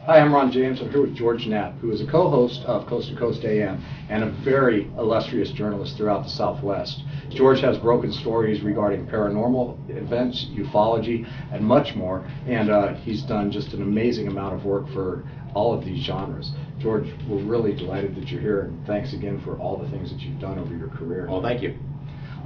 Hi, I'm Ron James. I'm here with George Knapp, who is a co-host of Coast to Coast AM and a very illustrious journalist throughout the Southwest. George has broken stories regarding paranormal events, ufology, and much more, and he's done just an amazing amount of work for all of these genres. George, we're really delighted that you're here, and thanks again for all the things that you've done over your career. Well, thank you.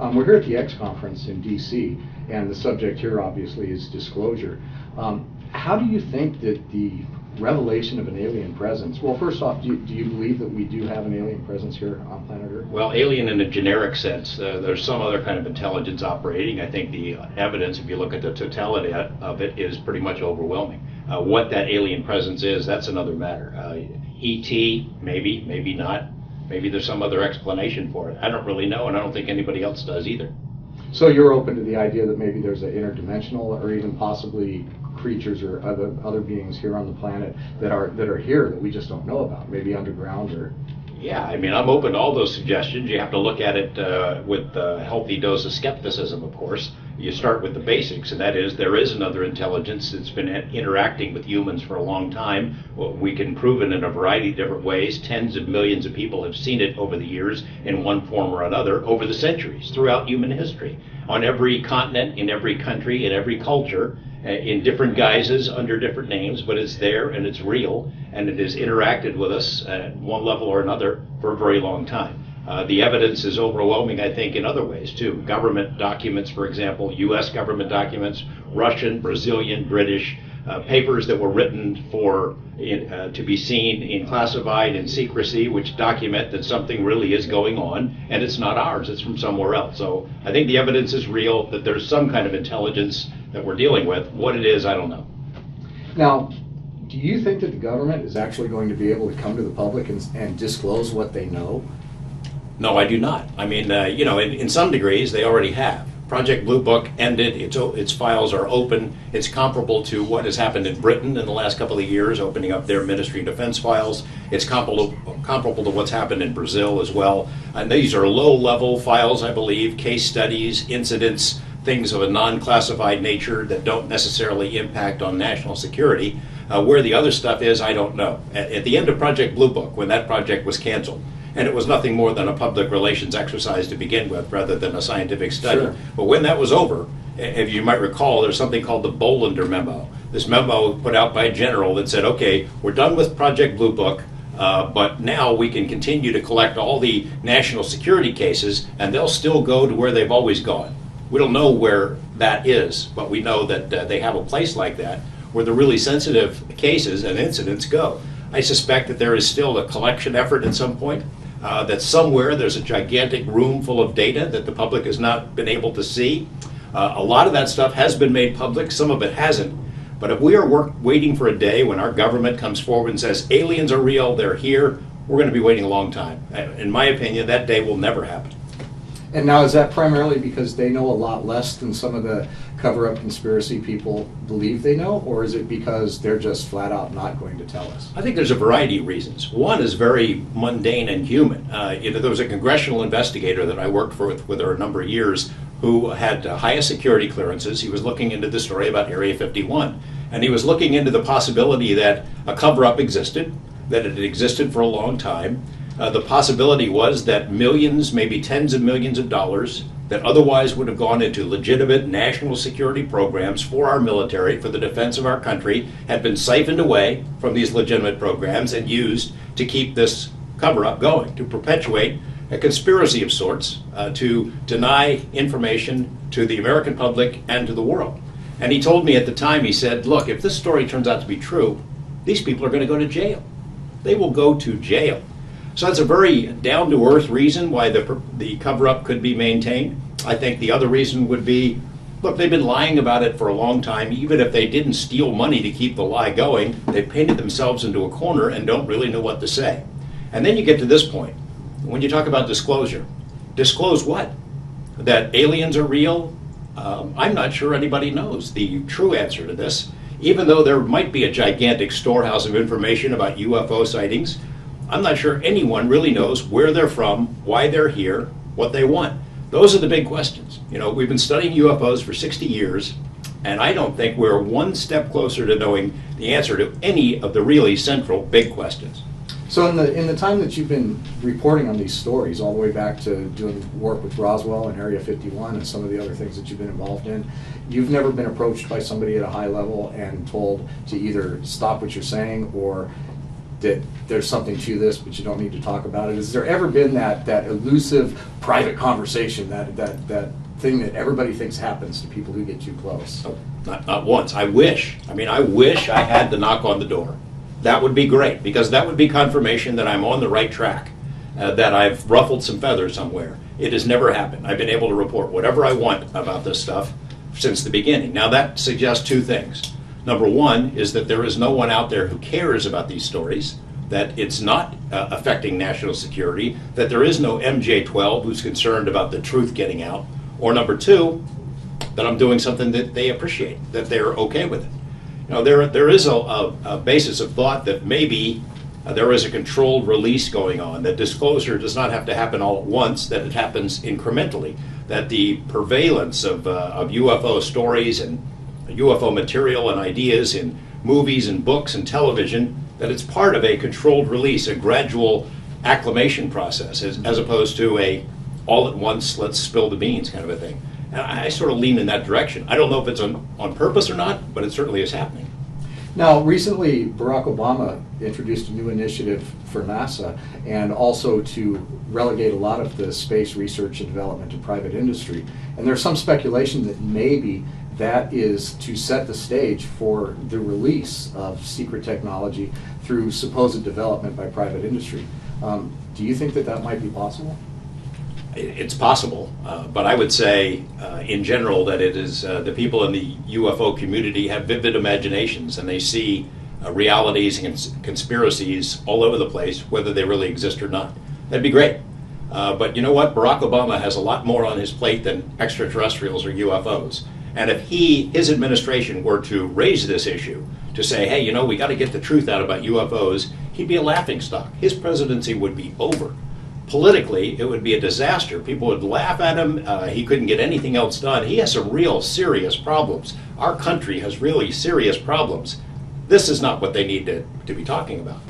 We're here at the X conference in DC, and the subject here obviously is disclosure. How do you think that the revelation of an alien presence, well, first off, do you believe that we do have an alien presence here on planet Earth? Well, alien in a generic sense. There's some other kind of intelligence operating. I think the evidence, if you look at the totality of it, is pretty much overwhelming. What that alien presence is, that's another matter. ET, maybe, maybe not. Maybe there's some other explanation for it. I don't really know, and I don't think anybody else does either. So you're open to the idea that maybe there's an interdimensional or even possibly creatures or other beings here on the planet that are here that we just don't know about, maybe underground or... Yeah, I mean, I'm open to all those suggestions. You have to look at it with a healthy dose of skepticism, of course. You start with the basics, and that is there is another intelligence that's been interacting with humans for a long time. Well, we can prove it in a variety of different ways. Tens of millions of people have seen it over the years in one form or another over the centuries throughout human history. On every continent, in every country, in every culture, in different guises, under different names, but it's there and it's real, and it has interacted with us at one level or another for a very long time. The evidence is overwhelming, I think, in other ways, too. Government documents, for example, U.S. government documents, Russian, Brazilian, British, papers that were written to be seen in classified and secrecy, which document that something really is going on, and it's not ours, it's from somewhere else. So I think the evidence is real, that there's some kind of intelligence that we're dealing with. What it is, I don't know. Now, do you think that the government is actually going to be able to come to the public and disclose what they know? No, I do not. I mean, in some degrees, they already have. Project Blue Book ended, its files are open. It's comparable to what has happened in Britain in the last couple of years, opening up their Ministry of Defense files. It's comparable to what's happened in Brazil as well. And these are low-level files, I believe, case studies, incidents, things of a non-classified nature that don't necessarily impact on national security. Where the other stuff is, I don't know. At the end of Project Blue Book, when that project was canceled, and it was nothing more than a public relations exercise to begin with rather than a scientific study. Sure. But when that was over, if you might recall, there's something called the Bolender Memo. This memo put out by a general that said, okay, we're done with Project Blue Book, but now we can continue to collect all the national security cases, and they'll still go to where they've always gone. We don't know where that is, but we know that they have a place like that where the really sensitive cases and incidents go. I suspect that there is still a collection effort at some point. That somewhere there's a gigantic room full of data that the public has not been able to see. A lot of that stuff has been made public, some of it hasn't. But if we are waiting for a day when our government comes forward and says aliens are real, they're here, we're going to be waiting a long time. In my opinion, that day will never happen. And now, is that primarily because they know a lot less than some of the cover-up conspiracy people believe they know, or is it because they're just flat out not going to tell us? I think there's a variety of reasons. One is very mundane and human. There was a congressional investigator that I worked with a number of years who had highest security clearances. He was looking into the story about Area 51, and he was looking into the possibility that a cover-up existed, that it had existed for a long time. The possibility was that millions, maybe tens of millions of dollars that otherwise would have gone into legitimate national security programs for our military, for the defense of our country, had been siphoned away from these legitimate programs and used to keep this cover-up going, to perpetuate a conspiracy of sorts, to deny information to the American public and to the world. And he told me at the time, he said, look, if this story turns out to be true, these people are going to go to jail. They will go to jail. So that's a very down-to-earth reason why the cover-up could be maintained. I think the other reason would be, look, they've been lying about it for a long time. Even if they didn't steal money to keep the lie going, they painted themselves into a corner and don't really know what to say. And then you get to this point. When you talk about disclosure, disclose what? That aliens are real? I'm not sure anybody knows the true answer to this. Even though there might be a gigantic storehouse of information about UFO sightings, I'm not sure anyone really knows where they're from, why they're here, what they want. Those are the big questions. We've been studying UFOs for 60 years, And I don't think we're one step closer to knowing the answer to any of the really central big questions. So in the time that you've been reporting on these stories, all the way back to doing work with Roswell and Area 51 and some of the other things that you've been involved in, you've never been approached by somebody at a high level and told to either stop what you're saying or that there's something to this, but you don't need to talk about it. Has there ever been that elusive private conversation, that thing that everybody thinks happens to people who get too close? Oh, not once. I wish I had the knock on the door. That would be great, because that would be confirmation that I'm on the right track, that I've ruffled some feathers somewhere. It has never happened. I've been able to report whatever I want about this stuff since the beginning. Now that suggests two things. Number one is that there is no one out there who cares about these stories, that it's not affecting national security, that there is no MJ-12 who's concerned about the truth getting out, or number two, that I'm doing something that they appreciate, that they're okay with it. You know, there is a basis of thought that maybe there is a controlled release going on, that disclosure does not have to happen all at once, that it happens incrementally, that the prevalence of UFO stories and UFO material and ideas in movies and books and television, that it's part of a controlled release, a gradual acclimation process, as opposed to a all at once, let's spill the beans kind of a thing. And I sort of lean in that direction. I don't know if it's on purpose or not, but it certainly is happening. Now, recently, Barack Obama introduced a new initiative for NASA and also to relegate a lot of the space research and development to private industry. And there's some speculation that maybe that is to set the stage for the release of secret technology through supposed development by private industry. Do you think that that might be possible? It's possible, but I would say in general that it is the people in the UFO community have vivid imaginations, and they see realities and conspiracies all over the place, whether they really exist or not. That'd be great. But you know what? Barack Obama has a lot more on his plate than extraterrestrials or UFOs. And if his administration were to raise this issue, to say, hey, you know, we got to get the truth out about UFOs, he'd be a laughingstock. His presidency would be over. Politically, it would be a disaster. People would laugh at him. He couldn't get anything else done. He has some real serious problems. Our country has really serious problems. This is not what they need to be talking about.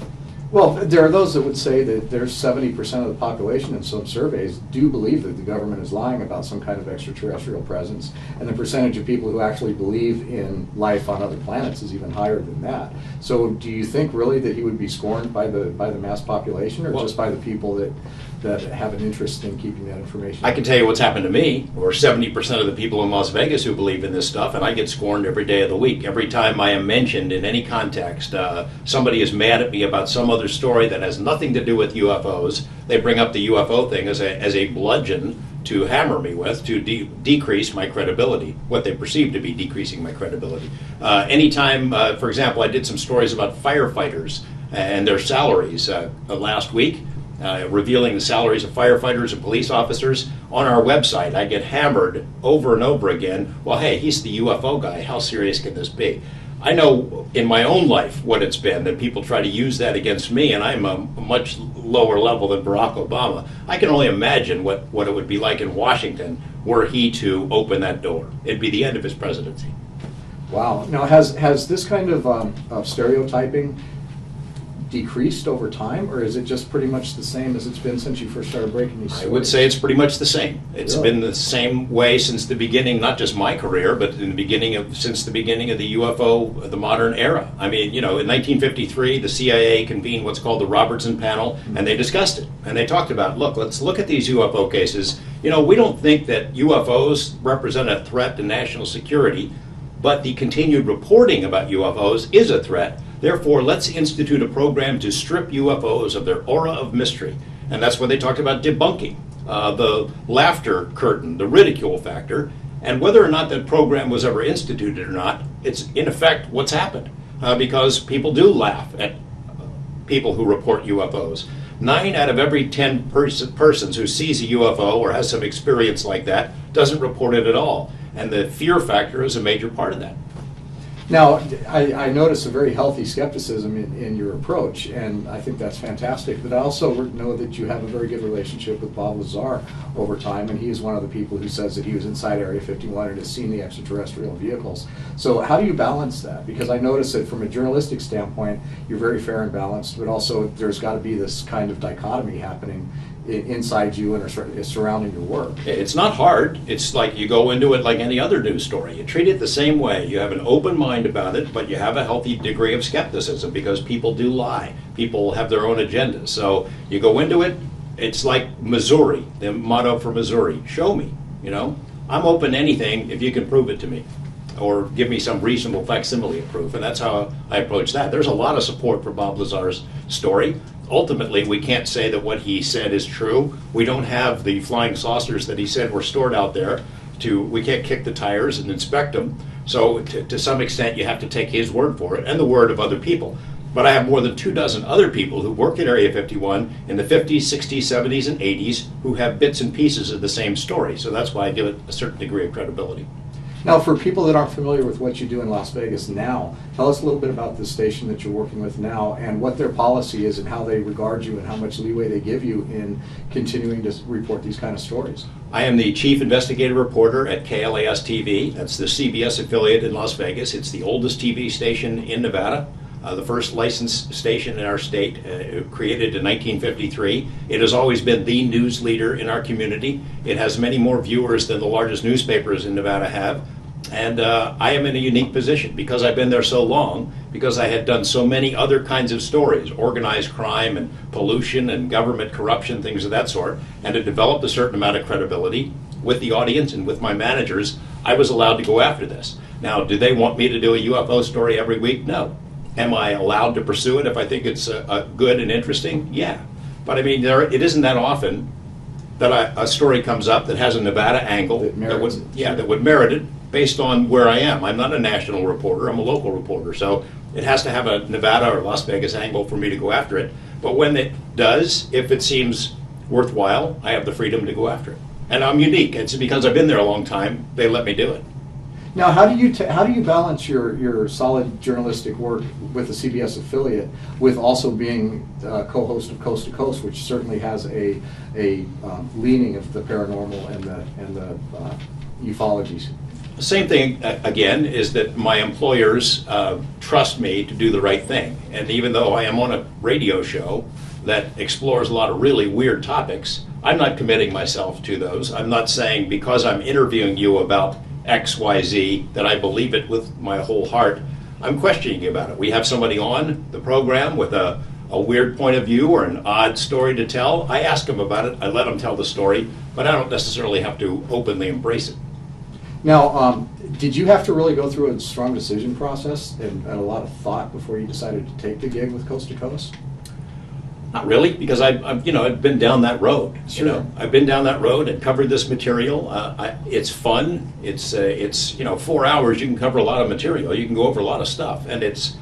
Well, there are those that would say that there's 70% of the population in some surveys do believe that the government is lying about some kind of extraterrestrial presence, and the percentage of people who actually believe in life on other planets is even higher than that. So do you think really that he would be scorned by the mass population, or just by the people that have an interest in keeping that information? I can tell you what's happened to me, or 70% of the people in Las Vegas who believe in this stuff, and I get scorned every day of the week. Every time I am mentioned in any context, somebody is mad at me about some other story that has nothing to do with UFOs. They bring up the UFO thing as a bludgeon to hammer me with, to decrease my credibility, what they perceive to be decreasing my credibility. Anytime, for example, I did some stories about firefighters and their salaries last week, revealing the salaries of firefighters and police officers. On our website, I get hammered over and over again, well, hey, he's the UFO guy, how serious can this be? I know in my own life what it's been, that people try to use that against me, and I'm a much lower level than Barack Obama. I can only imagine what it would be like in Washington were he to open that door. It'd be the end of his presidency. Wow. Now, has this kind of stereotyping decreased over time, or is it just pretty much the same as it's been since you first started breaking these stories? I would say it's pretty much the same. It's been the same way since the beginning, not just my career, but since the beginning of the UFO, the modern era. I mean, you know, in 1953, the CIA convened what's called the Robertson Panel, and they discussed it. And they talked about, look, let's look at these UFO cases. You know, we don't think that UFOs represent a threat to national security, but the continued reporting about UFOs is a threat. Therefore, let's institute a program to strip UFOs of their aura of mystery. And that's when they talked about debunking, the laughter curtain, the ridicule factor. And whether or not that program was ever instituted or not, it's in effect what's happened. Because people do laugh at people who report UFOs. 9 out of every 10 persons who sees a UFO or has some experience like that doesn't report it at all. And the fear factor is a major part of that. Now, I notice a very healthy skepticism in your approach, and I think that's fantastic. But I also know that you have a very good relationship with Bob Lazar over time, and he is one of the people who says that he was inside Area 51 and has seen the extraterrestrial vehicles. So how do you balance that? Because I notice that from a journalistic standpoint, you're very fair and balanced, but also there's got to be this kind of dichotomy happening inside you and surrounding your work. It's not hard. It's like you go into it like any other news story. You treat it the same way. You have an open mind about it, but you have a healthy degree of skepticism because people do lie. People have their own agendas. So you go into it, it's like Missouri, the motto for Missouri, show me, you know. I'm open to anything if you can prove it to me or give me some reasonable facsimile of proof, and that's how I approach that. There's a lot of support for Bob Lazar's story. Ultimately, we can't say that what he said is true. We don't have the flying saucers that he said were stored out there. We can't kick the tires and inspect them. So to some extent, you have to take his word for it and the word of other people. But I have more than 24 other people who work at Area 51 in the 50s, 60s, 70s, and 80s who have bits and pieces of the same story. So that's why I give it a certain degree of credibility. Now, for people that aren't familiar with what you do in Las Vegas now, tell us a little bit about the station that you're working with now and what their policy is and how they regard you and how much leeway they give you in continuing to report these kind of stories. I am the chief investigative reporter at KLAS-TV. That's the CBS affiliate in Las Vegas. It's the oldest TV station in Nevada. The first licensed station in our state, created in 1953. It has always been the news leader in our community. It has many more viewers than the largest newspapers in Nevada have. And I am in a unique position because I've been there so long, because I had done so many other kinds of stories, organized crime and pollution and government corruption, things of that sort, and it developed a certain amount of credibility with the audience and with my managers. I was allowed to go after this. Now, do they want me to do a UFO story every week? No. Am I allowed to pursue it if I think it's good and interesting? Yeah. But I mean, it isn't that often that a story comes up that has a Nevada angle that would merit it based on where I am. I'm not a national reporter, I'm a local reporter. So it has to have a Nevada or Las Vegas angle for me to go after it. But when it does, if it seems worthwhile, I have the freedom to go after it. And I'm unique. It's because I've been there a long time, they let me do it. Now, how do you balance your solid journalistic work with the CBS affiliate with also being co-host of Coast to Coast, which certainly has a leaning of the paranormal and the ufologies? The same thing, again, is that my employers trust me to do the right thing. And even though I am on a radio show that explores a lot of really weird topics, I'm not committing myself to those. I'm not saying because I'm interviewing you about XYZ that I believe it with my whole heart. I'm questioning you about it. We have somebody on the program with a weird point of view or an odd story to tell. I ask them about it. I let them tell the story, but I don't necessarily have to openly embrace it. Now, did you have to really go through a strong decision process and a lot of thought before you decided to take the gig with Coast to Coast? Not really, because I've been down that road. Sure. I've been down that road and covered this material. It's fun. It's 4 hours. You can cover a lot of material. You can go over a lot of stuff, and it's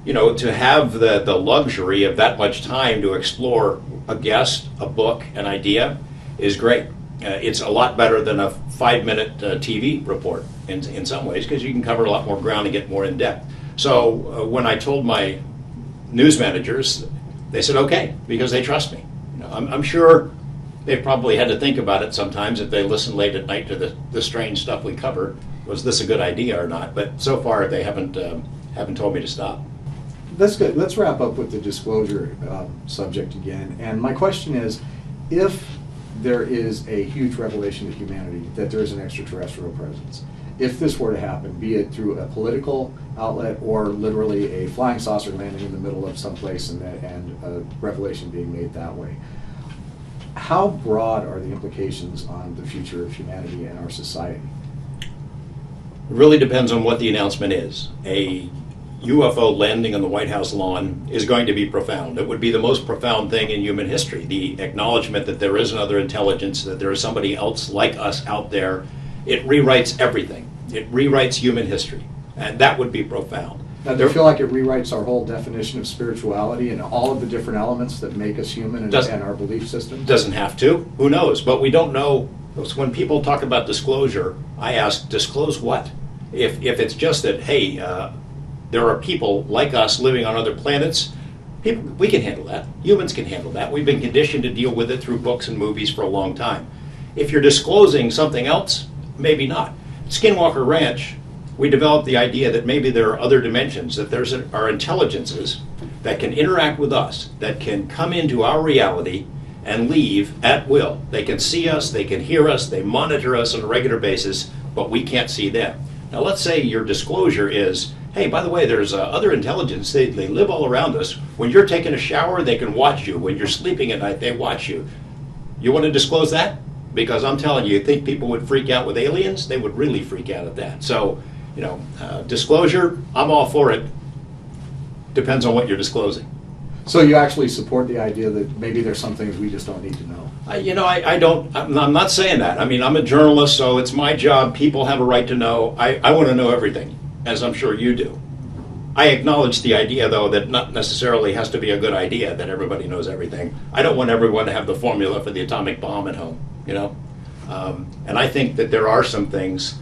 to have the luxury of that much time to explore a guest, a book, an idea is great. It's a lot better than a 5-minute TV report in some ways because you can cover a lot more ground and get more in depth. So when I told my news managers, they said okay, because they trust me. I'm sure they probably had to think about it sometimes if they listen late at night to the strange stuff we cover. Was this a good idea or not? But so far they haven't told me to stop. That's good. Let's wrap up with the disclosure subject again. And my question is, if there is a huge revelation to humanity that there is an extraterrestrial presence, if this were to happen, be it through a political outlet or literally a flying saucer landing in the middle of someplace and a revelation being made that way, how broad are the implications on the future of humanity and our society? It really depends on what the announcement is. A UFO landing on the White House lawn is going to be profound. It would be the most profound thing in human history. The acknowledgement that there is another intelligence, that there is somebody else like us out there. It rewrites everything. It rewrites human history, and that would be profound. Now, do you feel like it rewrites our whole definition of spirituality and all of the different elements that make us human and our belief system? Doesn't have to. Who knows? But we don't know. When people talk about disclosure, I ask, disclose what? If it's just that, hey, there are people like us living on other planets. People, we can handle that. Humans can handle that. We've been conditioned to deal with it through books and movies for a long time. If you're disclosing something else, maybe not. Skinwalker Ranch, we developed the idea that maybe there are other dimensions, that there are intelligences that can interact with us, that can come into our reality and leave at will. They can see us, they can hear us, they monitor us on a regular basis, but we can't see them. Now let's say your disclosure is, hey, by the way, there's other intelligence, they live all around us. When you're taking a shower, they can watch you. When you're sleeping at night, they watch you. You want to disclose that? Because I'm telling you, think people would freak out with aliens? They would really freak out at that. So, disclosure, I'm all for it. Depends on what you're disclosing. So you actually support the idea that maybe there's some things we just don't need to know? I'm not saying that. I mean, I'm a journalist, so it's my job. People have a right to know. I want to know everything, as I'm sure you do. I acknowledge the idea, though, that not necessarily has to be a good idea that everybody knows everything. I don't want everyone to have the formula for the atomic bomb at home, And I think that there are some things,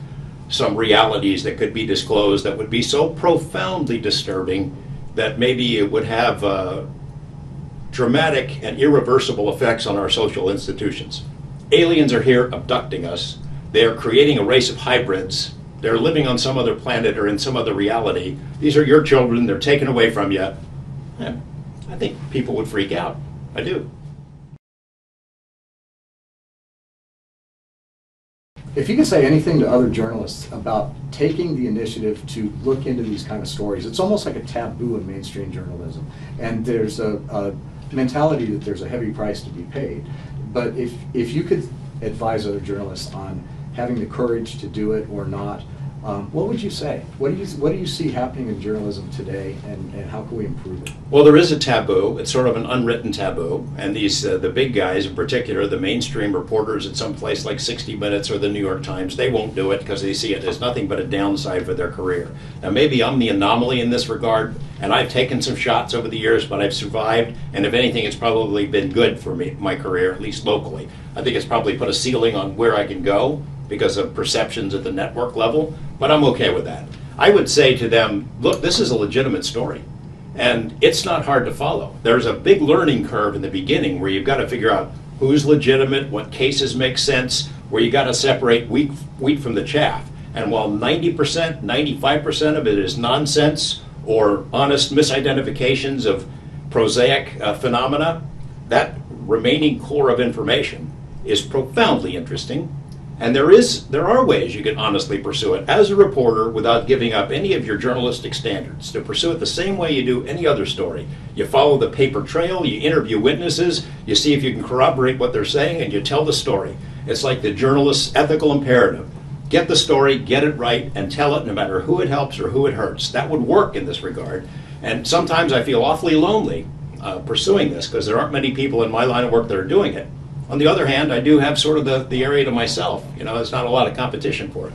some realities that could be disclosed that would be so profoundly disturbing that maybe it would have dramatic and irreversible effects on our social institutions. Aliens are here abducting us. They are creating a race of hybrids. They're living on some other planet or in some other reality. These are your children. They're taken away from you. Yeah, I think people would freak out. I do. If you can say anything to other journalists about taking the initiative to look into these kind of stories, it's almost like a taboo in mainstream journalism. And there's a mentality that there's a heavy price to be paid. But if you could advise other journalists on having the courage to do it or not, what would you say? What do you see happening in journalism today, and how can we improve it? Well, there is a taboo. It's sort of an unwritten taboo, and these the big guys in particular, the mainstream reporters at some place like 60 Minutes or the New York Times, they won't do it because they see it as nothing but a downside for their career. Now, maybe I'm the anomaly in this regard, and I've taken some shots over the years, but I've survived, and if anything, it's probably been good for me, my career, at least locally. I think it's probably put a ceiling on where I can go because of perceptions at the network level, but I'm okay with that. I would say to them, look, this is a legitimate story, and it's not hard to follow. There's a big learning curve in the beginning where you've got to figure out who's legitimate, what cases make sense, where you got to separate wheat from the chaff. And while 90%, 95% of it is nonsense or honest misidentifications of prosaic phenomena, that remaining core of information is profoundly interesting. And there are ways you can honestly pursue it as a reporter without giving up any of your journalistic standards, to pursue it the same way you do any other story. You follow the paper trail, you interview witnesses, you see if you can corroborate what they're saying, and you tell the story. It's like the journalist's ethical imperative. Get the story, get it right, and tell it no matter who it helps or who it hurts. That would work in this regard. And sometimes I feel awfully lonely pursuing this because there aren't many people in my line of work that are doing it. On the other hand, I do have sort of the area to myself. There's not a lot of competition for it.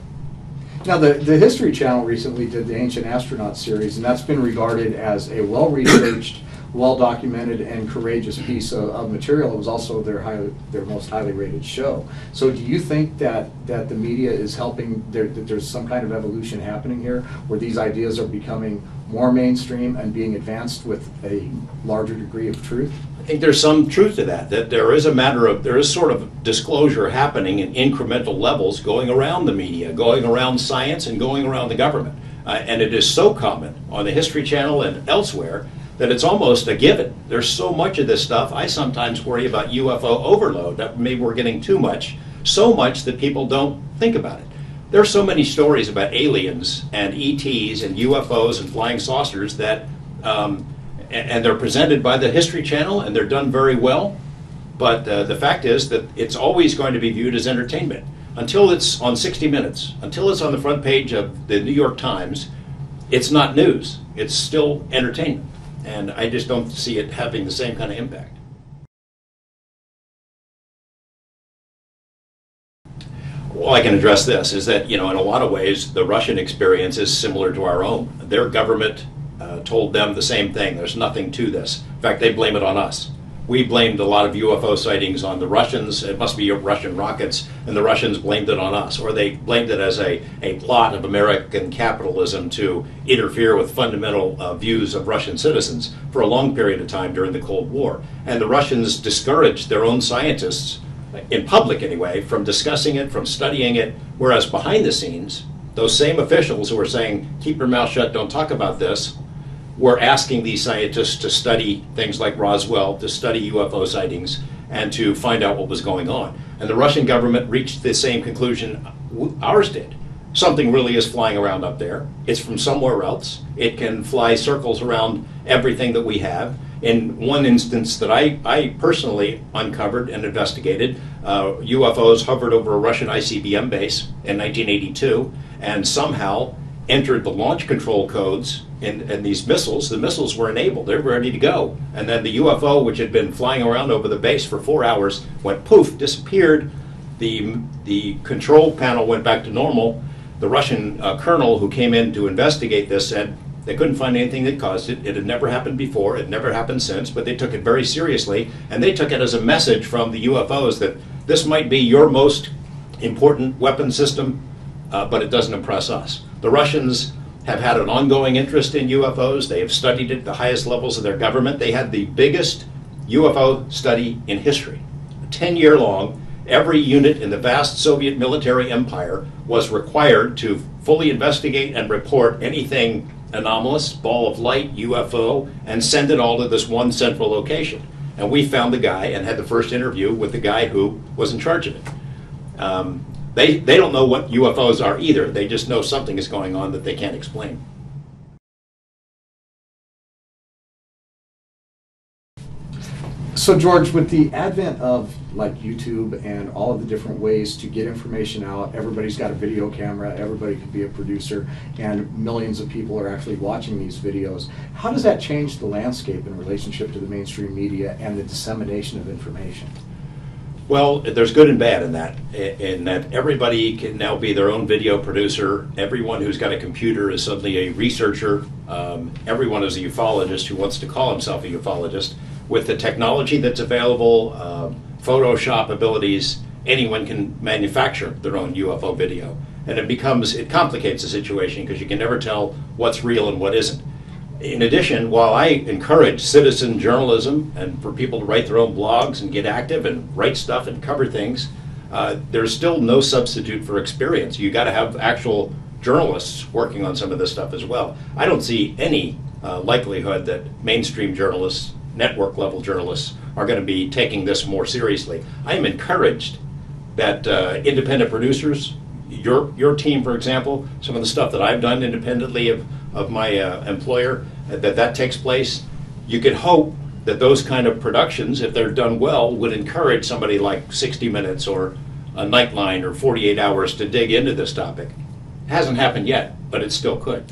Now, the History Channel recently did the Ancient Astronaut series, and that's been regarded as a well-researched, well-documented, and courageous piece of material. It was also their most highly rated show. So do you think that the media is helping, that there's some kind of evolution happening here, where these ideas are becoming more mainstream and being advanced with a larger degree of truth? I think there's some truth to that there is sort of disclosure happening in incremental levels going around the media, going around science, and going around the government. And it is so common on the History Channel and elsewhere that it's almost a given. There's so much of this stuff. I sometimes worry about UFO overload, that maybe we're getting too much, so much that people don't think about it. There are so many stories about aliens and ETs and UFOs and flying saucers that and they're presented by the History Channel, and they're done very well. But the fact is that it's always going to be viewed as entertainment. Until it's on 60 Minutes, until it's on the front page of the New York Times, it's not news. It's still entertainment. And I just don't see it having the same kind of impact. Well, I can address this, is that, in a lot of ways, the Russian experience is similar to our own. Their government told them the same thing. There's nothing to this. In fact, they blame it on us. we blamed a lot of UFO sightings on the Russians. It must be Russian rockets, and the Russians blamed it on us. Or they blamed it as a plot of American capitalism to interfere with fundamental views of Russian citizens for a long period of time during the Cold War. And the Russians discouraged their own scientists, in public anyway, from discussing it, from studying it, whereas behind the scenes, those same officials who were saying, keep your mouth shut, don't talk about this, were asking these scientists to study things like Roswell, to study UFO sightings, and to find out what was going on. And the Russian government reached the same conclusion ours did. Something really is flying around up there. It's from somewhere else. It can fly circles around everything that we have. In one instance that I personally uncovered and investigated, UFOs hovered over a Russian ICBM base in 1982 and somehow entered the launch control codes and these missiles. The missiles were enabled. They were ready to go. And then the UFO, which had been flying around over the base for 4 hours, went poof, disappeared. The control panel went back to normal. The Russian colonel who came in to investigate this said they couldn't find anything that caused it. It had never happened before. It had never happened since, but they took it very seriously, and they took it as a message from the UFOs that this might be your most important weapon system, but it doesn't impress us. The Russians have had an ongoing interest in UFOs. They have studied it at the highest levels of their government. They had the biggest UFO study in history, 10-year long. Every unit in the vast Soviet military empire was required to fully investigate and report anything anomalous, ball of light, UFO, and send it all to this one central location. And we found the guy and had the first interview with the guy who was in charge of it. They don't know what UFOs are either. They just know something is going on that they can't explain. So George, with the advent of like YouTube and all of the different ways to get information out, everybody's got a video camera, everybody could be a producer, and millions of people are actually watching these videos. How does that change the landscape in relationship to the mainstream media and the dissemination of information? Well, there's good and bad in that everybody can now be their own video producer. Everyone who's got a computer is suddenly a researcher. Everyone is a ufologist who wants to call himself a ufologist. With the technology that's available, Photoshop abilities, anyone can manufacture their own UFO video. And it complicates the situation because you can never tell what's real and what isn't. In addition, while I encourage citizen journalism and for people to write their own blogs and get active and write stuff and cover things, there's still no substitute for experience. You got to have actual journalists working on some of this stuff as well. I don't see any likelihood that mainstream journalists, network level journalists, are going to be taking this more seriously. I am encouraged that independent producers, your team, for example, some of the stuff that I've done independently of my employer, that takes place. You could hope that those kind of productions, if they're done well, would encourage somebody like 60 Minutes or a Nightline or 48 Hours to dig into this topic. It hasn't happened yet, but it still could.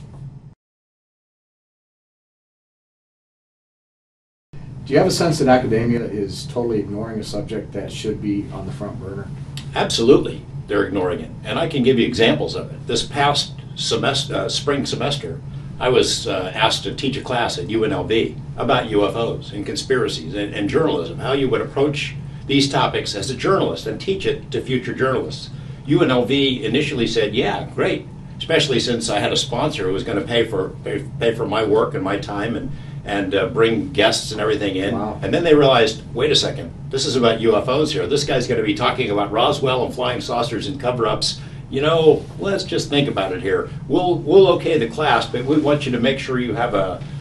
Do you have a sense that academia is totally ignoring a subject that should be on the front burner? Absolutely, they're ignoring it. And I can give you examples of it. This past spring semester, I was asked to teach a class at UNLV about UFOs and conspiracies and journalism, how you would approach these topics as a journalist and teach it to future journalists. UNLV initially said, yeah, great, especially since I had a sponsor who was going to pay for my work and my time and bring guests and everything in. Wow. And then they realized, wait a second, this is about UFOs here. This guy's going to be talking about Roswell and flying saucers and cover-ups. You know, let's just think about it here. We'll okay the class, but we want you to make sure you have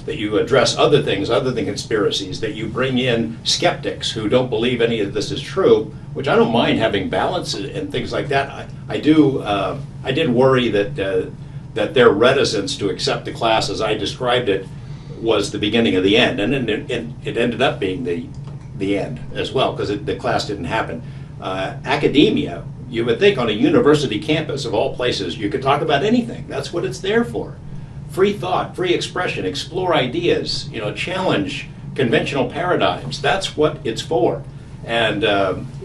that you address other things other than conspiracies, that you bring in skeptics who don't believe any of this is true, which I don't mind having balance and things like that. I did worry that their reticence to accept the class as I described it was the beginning of the end, and it ended up being the end as well, because the class didn't happen. Academia, you would think on a university campus of all places, you could talk about anything. That's what it's there for. Free thought, free expression, explore ideas, challenge conventional paradigms. That's what it's for. And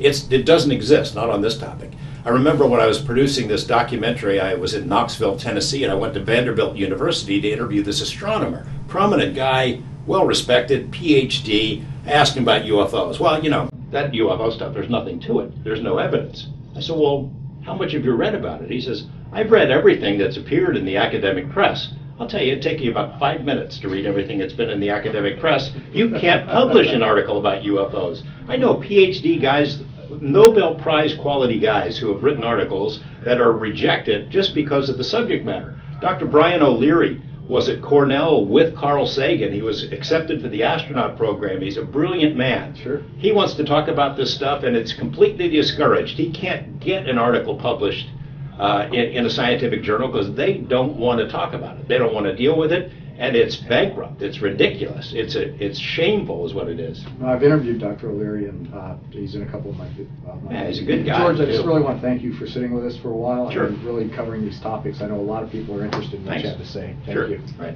it doesn't exist, not on this topic. I remember when I was producing this documentary, I was in Knoxville, Tennessee, and I went to Vanderbilt University to interview this astronomer, prominent guy, well-respected, PhD, I asked him about UFOs. Well, you know, that UFO stuff, there's nothing to it. There's no evidence. I said, well, how much have you read about it? He says, I've read everything that's appeared in the academic press. I'll tell you, it'd take you about 5 minutes to read everything that's been in the academic press. You can't publish an article about UFOs. I know PhD guys, Nobel Prize quality guys who have written articles that are rejected just because of the subject matter. Dr. Brian O'Leary was at Cornell with Carl Sagan. He was accepted for the astronaut program. He's a brilliant man. Sure. He wants to talk about this stuff, and it's completely discouraged. He can't get an article published in a scientific journal because they don't want to talk about it. They don't want to deal with it, and it's bankrupt. It's ridiculous. It's shameful is what it is. No, I've interviewed Dr. O'Leary, and he's in a couple of my Yeah, he's a good guy. George, I just too. really want to thank you for sitting with us for a while Sure. and really covering these topics. I know a lot of people are interested in what Thanks. you have to say. Thank Sure. you. Right.